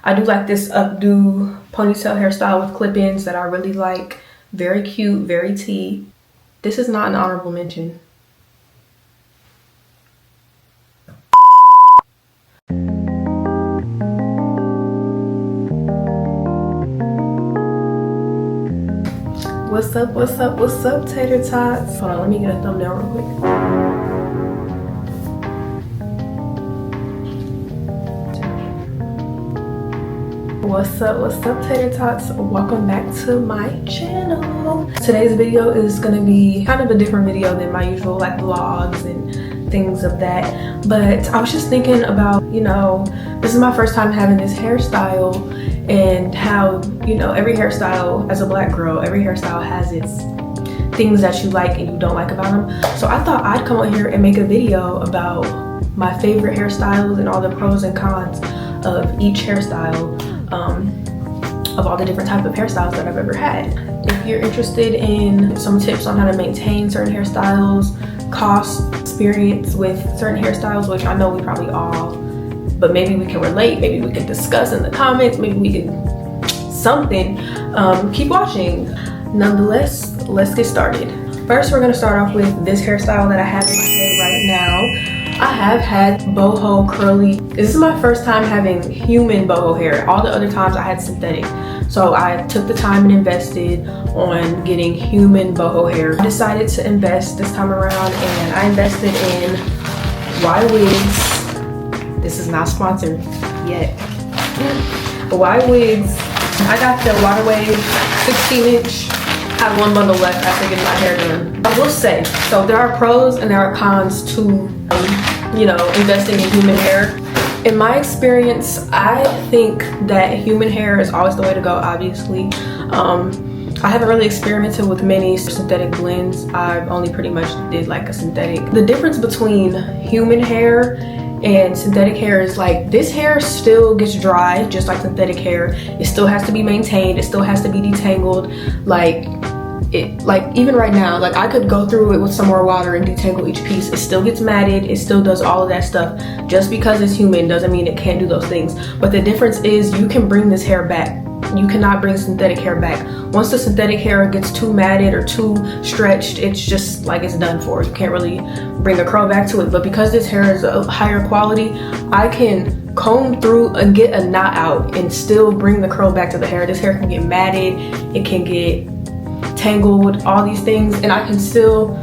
I do like this updo ponytail hairstyle with clip-ins that I really like. Very cute, very tea. This is not an honorable mention. What's up, what's up, what's up, tater tots? Hold on, let me get a thumbnail real quick. What's up, tater tots? Welcome back to my channel. Today's video is gonna be kind of a different video than my usual like vlogs and things of that. But I was just thinking about, you know, this is my first time having this hairstyle and how, you know, every hairstyle, as a black girl, every hairstyle has its things that you like and you don't like about them. So I thought I'd come on here and make a video about my favorite hairstyles and all the pros and cons of each hairstyle, of all the different type of hairstyles that I've ever had. If you're interested in some tips on how to maintain certain hairstyles, cost, experience with certain hairstyles, which I know we probably all, but maybe we can relate, maybe we can discuss in the comments, maybe we can something, keep watching. Nonetheless, let's get started. First, we're gonna start off with this hairstyle that I have in my head right now. I have had boho curly. This is my first time having human boho hair. All the other times I had synthetic. So I took the time and invested on getting human boho hair. I decided to invest this time around and I invested in YWIGS. This is not sponsored yet. YWIGS. I got the water wave 16-inch. I have one bundle left after getting my hair done. I will say, so there are pros and there are cons to, you know, investing in human hair. In my experience, I think that human hair is always the way to go, obviously. I haven't really experimented with many synthetic blends. I've only pretty much did like a synthetic. The difference between human hair and synthetic hair is like this hair still gets dry just like synthetic hair. It still has to be maintained, it still has to be detangled. Like even right now, like I could go through it with some more water and detangle each piece. It still gets matted, it still does all of that stuff. Just because it's human doesn't mean it can't do those things. But the difference is you can bring this hair back. You cannot bring synthetic hair back. Once the synthetic hair gets too matted or too stretched, it's just like it's done for. You can't really bring a curl back to it. But because this hair is a higher quality, I can comb through and get a knot out and still bring the curl back to the hair. This hair can get matted, it can get tangled, all these things, and I can still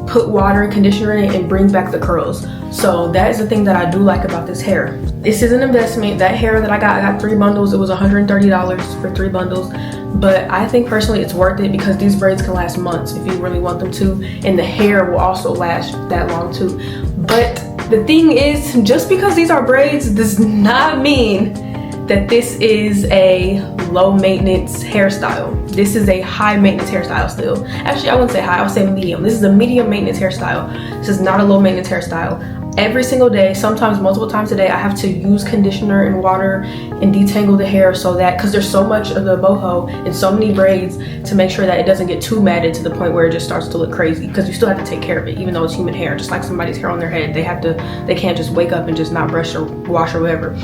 put water and conditioner in it and bring back the curls. So that is the thing that I do like about this hair. This is an investment. That hair that I got 3 bundles. It was $130 for 3 bundles. But I think personally it's worth it because these braids can last months if you really want them to. And the hair will also last that long too. But the thing is, just because these are braids does not mean that this is a low maintenance hairstyle. This is a high maintenance hairstyle still. Actually, I wouldn't say high, I would say medium. This is a medium maintenance hairstyle. This is not a low maintenance hairstyle. Every single day, sometimes multiple times a day, I have to use conditioner and water and detangle the hair so that, because there's so much of the boho and so many braids, to make sure that it doesn't get too matted to the point where it just starts to look crazy, because you still have to take care of it even though it's human hair. Just like somebody's hair on their head, they can't just wake up and just not brush or wash or whatever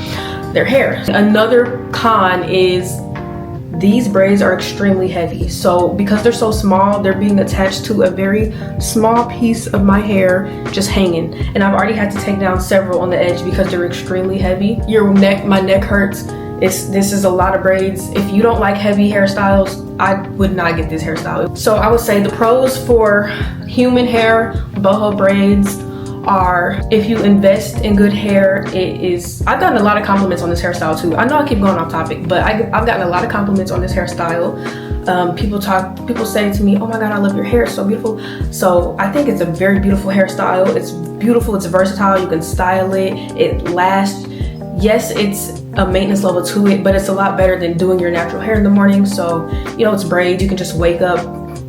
their hair. Another con is these braids are extremely heavy. So because they're so small, they're being attached to a very small piece of my hair just hanging. And I've already had to take down several on the edge because they're extremely heavy. My neck hurts. This is a lot of braids. If you don't like heavy hairstyles, I would not get this hairstyle. So I would say the pros for human hair, boho braids, are if you invest in good hair, I've gotten a lot of compliments on this hairstyle too. I know I keep going off topic, but I've gotten a lot of compliments on this hairstyle. People say to me, oh my god, I love your hair, it's so beautiful. So I think it's a very beautiful hairstyle. It's beautiful, it's versatile, you can style it, it lasts. Yes, it's a maintenance level to it, but it's a lot better than doing your natural hair in the morning. So, you know, it's braids, you can just wake up,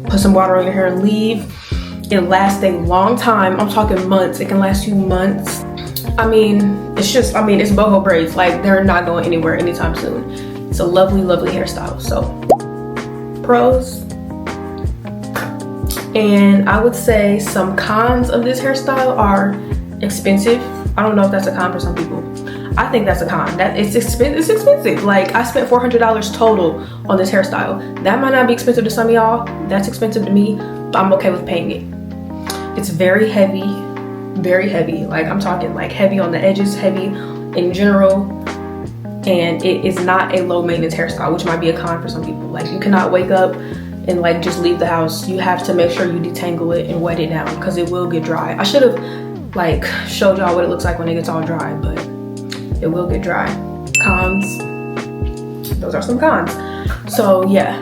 put some water on your hair and leave. It lasts a long time. I'm talking months. It can last you months. I mean, it's boho braids. Like, they're not going anywhere anytime soon. It's a lovely, lovely hairstyle. So, pros. And I would say some cons of this hairstyle are expensive. I don't know if that's a con for some people. I think that's a con. That it's expensive. Like, I spent $400 total on this hairstyle. That might not be expensive to some of y'all. That's expensive to me, but I'm okay with paying it. It's very heavy, like I'm talking like heavy on the edges, heavy in general, and it is not a low maintenance hairstyle, which might be a con for some people. Like, you cannot wake up and like just leave the house. You have to make sure you detangle it and wet it down because it will get dry. I should have like showed y'all what it looks like when it gets all dry, but it will get dry. Cons, those are some cons. So yeah,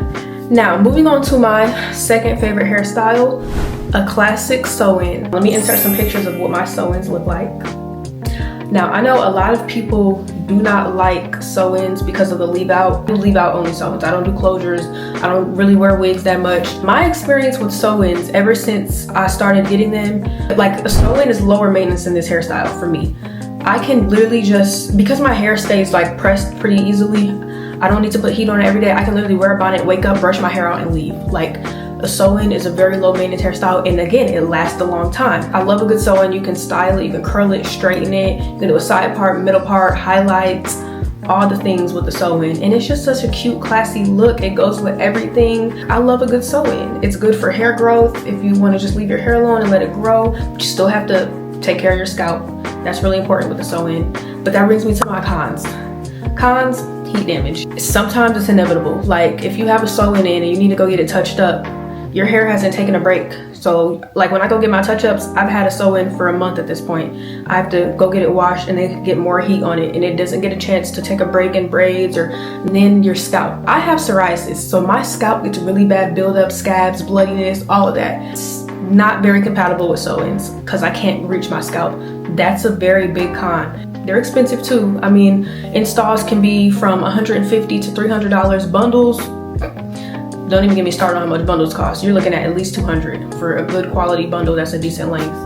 now moving on to my second favorite hairstyle, a classic sew-in. Let me insert some pictures of what my sew-ins look like. Now, I know a lot of people do not like sew-ins because of the leave out. I do leave out only sew-ins. I don't do closures. I don't really wear wigs that much. My experience with sew-ins ever since I started getting them, like a sew-in is lower maintenance in this hairstyle for me. I can literally just, because my hair stays like pressed pretty easily, I don't need to put heat on it every day. I can literally wear a bonnet, wake up, brush my hair out and leave. Like, a sew-in is a very low maintenance hairstyle, and again, it lasts a long time. I love a good sew-in. You can style it, you can curl it, straighten it, you can do a side part, middle part, highlights, all the things with the sew-in, and it's just such a cute, classy look. It goes with everything. I love a good sew-in. It's good for hair growth if you want to just leave your hair alone and let it grow, but you still have to take care of your scalp. That's really important with the sew-in. But that brings me to my cons. Cons, heat damage. Sometimes it's inevitable. Like, if you have a sew-in in and you need to go get it touched up, your hair hasn't taken a break. So like when I go get my touch-ups, I've had a sew-in for a month at this point. I have to go get it washed and then get more heat on it, and it doesn't get a chance to take a break in braids or then your scalp. I have psoriasis, so my scalp gets really bad buildup, scabs, bloodiness, all of that. It's not very compatible with sew-ins because I can't reach my scalp. That's a very big con. They're expensive too. I mean, installs can be from $150 to $300 bundles. Don't even get me started on how much bundles cost. You're looking at least $200 for a good quality bundle that's a decent length.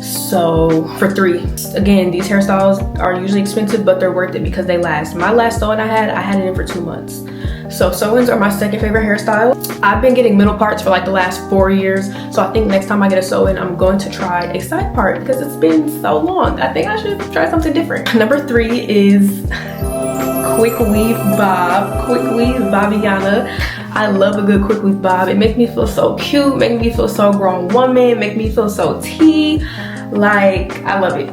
So for 3, again, these hairstyles are usually expensive, but they're worth it because they last. My last sew-in I had it in for 2 months. So sew-ins are my second favorite hairstyle. I've been getting middle parts for like the last 4 years. So I think next time I get a sew-in, I'm going to try a side part because it's been so long. I think I should try something different. Number 3 is quick weave bob. Quick weave Bobbiana. I love a good quick weave bob. It makes me feel so cute, make me feel so grown woman, make me feel so tea. Like, I love it.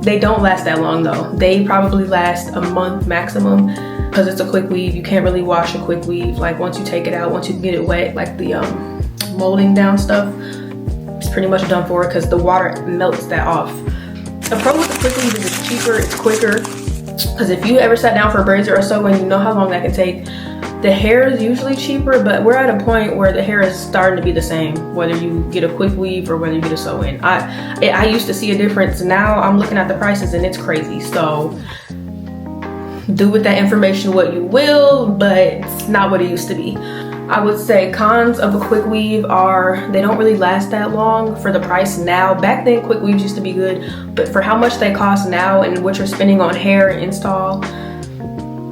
They don't last that long though. They probably last a month maximum because it's a quick weave. You can't really wash a quick weave. Like, once you take it out, once you get it wet, like the molding down stuff, it's pretty much done for because the water melts that off. The pro with the quick weave is it's cheaper, it's quicker. Because if you ever sat down for braids or so, and you know how long that can take. The hair is usually cheaper, but we're at a point where the hair is starting to be the same, whether you get a quick weave or whether you get a sew-in. I used to see a difference. Now I'm looking at the prices and it's crazy. So do with that information what you will, but it's not what it used to be. I would say cons of a quick weave are they don't really last that long for the price now. Back then, quick weaves used to be good, but for how much they cost now and what you're spending on hair and install,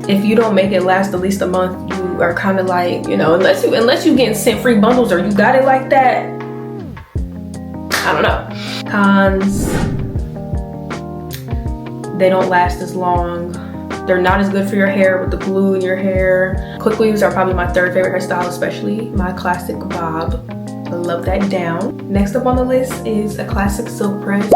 if you don't make it last at least a month, you are kind of like, you know, unless you getting sent free bundles or you got it like that, I don't know. Cons, they don't last as long. They're not as good for your hair with the glue in your hair. Quick weaves are probably my third favorite hairstyle, especially my classic bob. I love that down. Next up on the list is a classic silk press.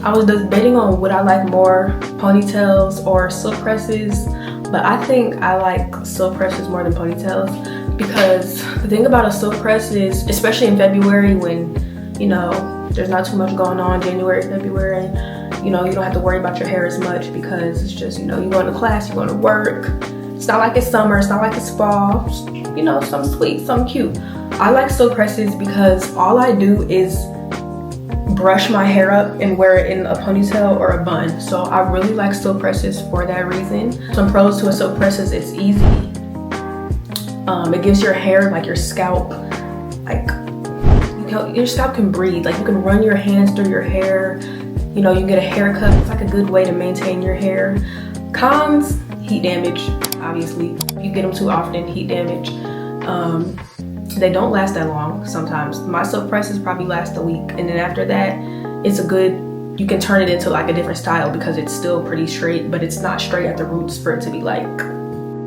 I was debating on would I like more ponytails or silk presses, but I think I like silk presses more than ponytails because the thing about a silk press is, especially in February when, you know, there's not too much going on, January, February, you know, you don't have to worry about your hair as much because it's just, you know, you're going to class, you're going to work. It's not like it's summer, it's not like it's fall, just, you know, something sweet, something cute. I like silk presses because all I do is brush my hair up and wear it in a ponytail or a bun. So I really like silk presses for that reason. Some pros to a silk press is it's easy. It gives your hair, like your scalp, like your scalp can breathe. Like you can run your hands through your hair. You know, you get a haircut. It's like a good way to maintain your hair. Cons, heat damage, obviously. If you get them too often, heat damage. They don't last that long sometimes. My silk presses probably last a week, and then after that, it's a good you can turn it into like a different style because it's still pretty straight, but it's not straight at the roots for it to be like,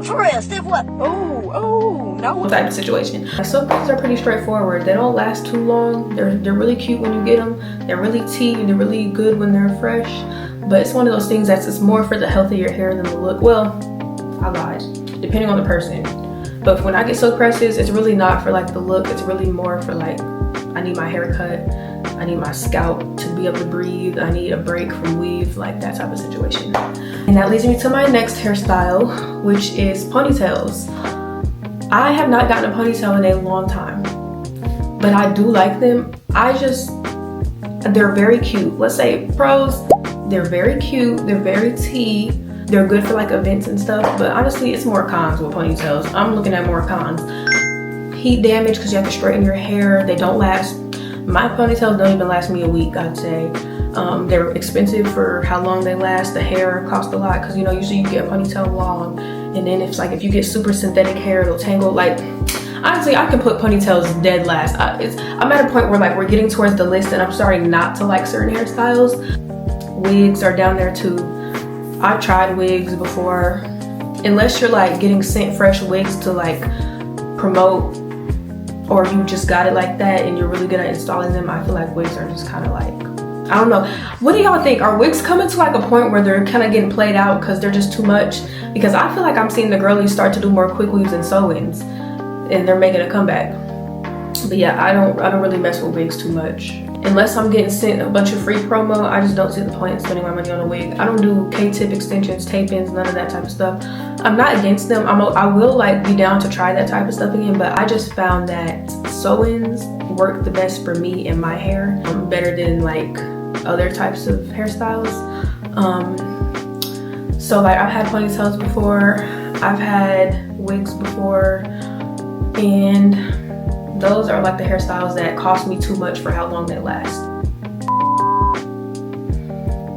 for real, step what? Oh, no type of situation. Silk braids are pretty straightforward. They don't last too long. They're really cute when you get them. They're really tea and they're really good when they're fresh. But it's one of those things that's more for the health of your hair than the look. Well, I lied. Depending on the person. But when I get silk presses, it's really not for like the look. It's really more for like, I need my hair cut. I need my scalp to be able to breathe. I need a break from weave, like that type of situation. And that leads me to my next hairstyle, which is ponytails. I have not gotten a ponytail in a long time, but I do like them. They're very cute. Let's say pros, they're very cute, they're very tea, they're good for like events and stuff, but honestly, it's more cons with ponytails. I'm looking at more cons. Heat damage, because you have to straighten your hair. They don't last. My ponytails don't even last me a week, I'd say. They're expensive for how long they last. The hair costs a lot because, you know, usually you get a ponytail long, and then if you get super synthetic hair, it'll tangle. Like, honestly, I can put ponytails dead last. I'm at a point where like we're getting towards the list and I'm starting not to like certain hairstyles. Wigs are down there too. I've tried wigs before. Unless you're like getting sent fresh wigs to like promote, or you just got it like that and you're really good at installing them, I feel like wigs are just kind of like, I don't know. What do y'all think? Are wigs coming to like a point where they're kind of getting played out because they're just too much? Because I feel like I'm seeing the girlies start to do more quick weaves and sew-ins, and they're making a comeback. But yeah, I don't really mess with wigs too much. Unless I'm getting sent a bunch of free promo, I just don't see the point in spending my money on a wig. I don't do K-tip extensions, tape-ins, none of that type of stuff. I'm not against them. I will like be down to try that type of stuff again, but I just found that sew-ins work the best for me and my hair, better than like other types of hairstyles. So like I've had ponytails before, I've had wigs before, and those are like the hairstyles that cost me too much for how long they last.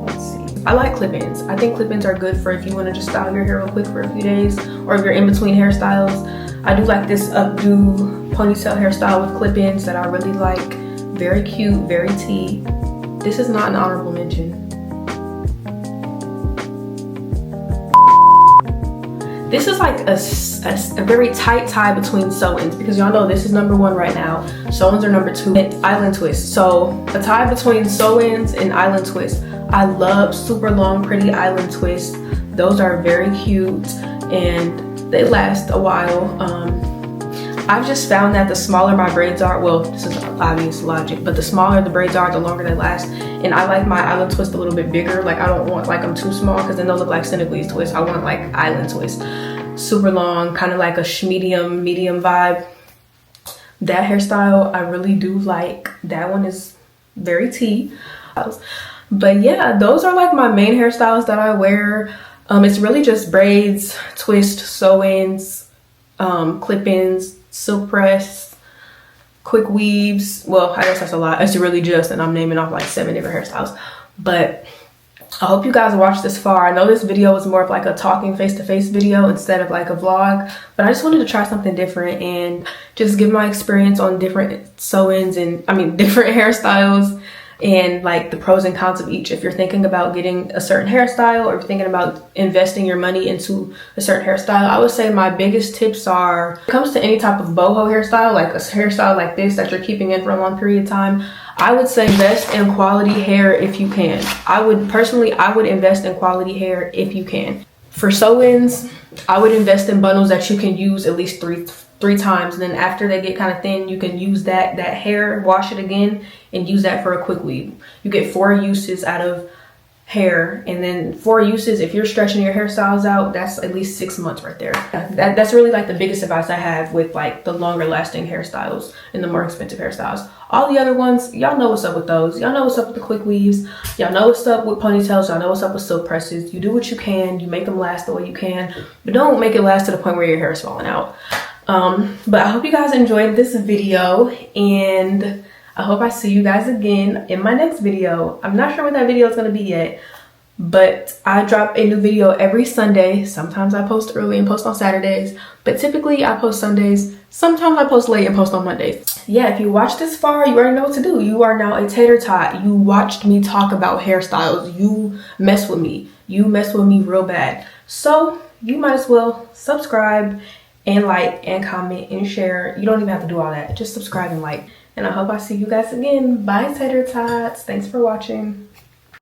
Let's see. I like clip-ins. I think clip-ins are good for if you want to just style your hair real quick for a few days, or if you're in between hairstyles. I do like this updo ponytail hairstyle with clip-ins that I really like. Very cute, very tea. This is not an honorable mention. This is like a very tight tie between sew-ins, because y'all know this is #1 right now. Sew-ins are #2. And island twist. So a tie between sew-ins and island twist. I love super long, pretty island twists. Those are very cute and they last a while. I've just found that the smaller my braids are, well, this is obvious logic, but the smaller the braids are, the longer they last. And I like my island twist a little bit bigger. Like, I don't want like them too small because then they'll look like Senegalese twists. I want like island twist, super long, kind of like a medium vibe. That hairstyle I really do like. That one is very tea. But yeah, those are like my main hairstyles that I wear. It's really just braids, twist, sew-ins, clip-ins, silk press, quick weaves. Well, I guess that's a lot. It's really just, and I'm naming off like 7 different hairstyles. But I hope you guys watched this far. I know this video was more of like a talking face-to-face video instead of like a vlog, but I just wanted to try something different and just give my experience on different sew-ins and different hairstyles, and like the pros and cons of each. If you're thinking about getting a certain hairstyle, or if you're thinking about investing your money into a certain hairstyle, I would say my biggest tips are, when it comes to any type of boho hairstyle, like a hairstyle like this that you're keeping in for a long period of time, I would say invest in quality hair if you can. I would invest in quality hair if you can. For sew-ins, I would invest in bundles that you can use at least three times, and then after they get kind of thin, you can use that hair, wash it again, and use that for a quick weave. You get 4 uses out of hair, and then 4 uses, if you're stretching your hairstyles out, that's at least 6 months right there. That's really like the biggest advice I have with like the longer lasting hairstyles and the more expensive hairstyles. All the other ones, y'all know what's up with those. Y'all know what's up with the quick weaves. Y'all know what's up with ponytails. Y'all know what's up with silk presses. You do what you can. You make them last the way you can, but don't make it last to the point where your hair is falling out. But I hope you guys enjoyed this video, and I hope I see you guys again in my next video. I'm not sure what that video is going to be yet, But I drop a new video every Sunday. Sometimes I post early and post on Saturdays, but typically I post Sundays. Sometimes I post late and post on Mondays. Yeah, if you watched this far, you already know what to do. You are now a tater tot. You watched me talk about hairstyles. You mess with me. You mess with me real bad. So you might as well subscribe and like and comment and share. You don't even have to do all that. Just subscribe and like. And I hope I see you guys again. Bye, tater tots. Thanks for watching.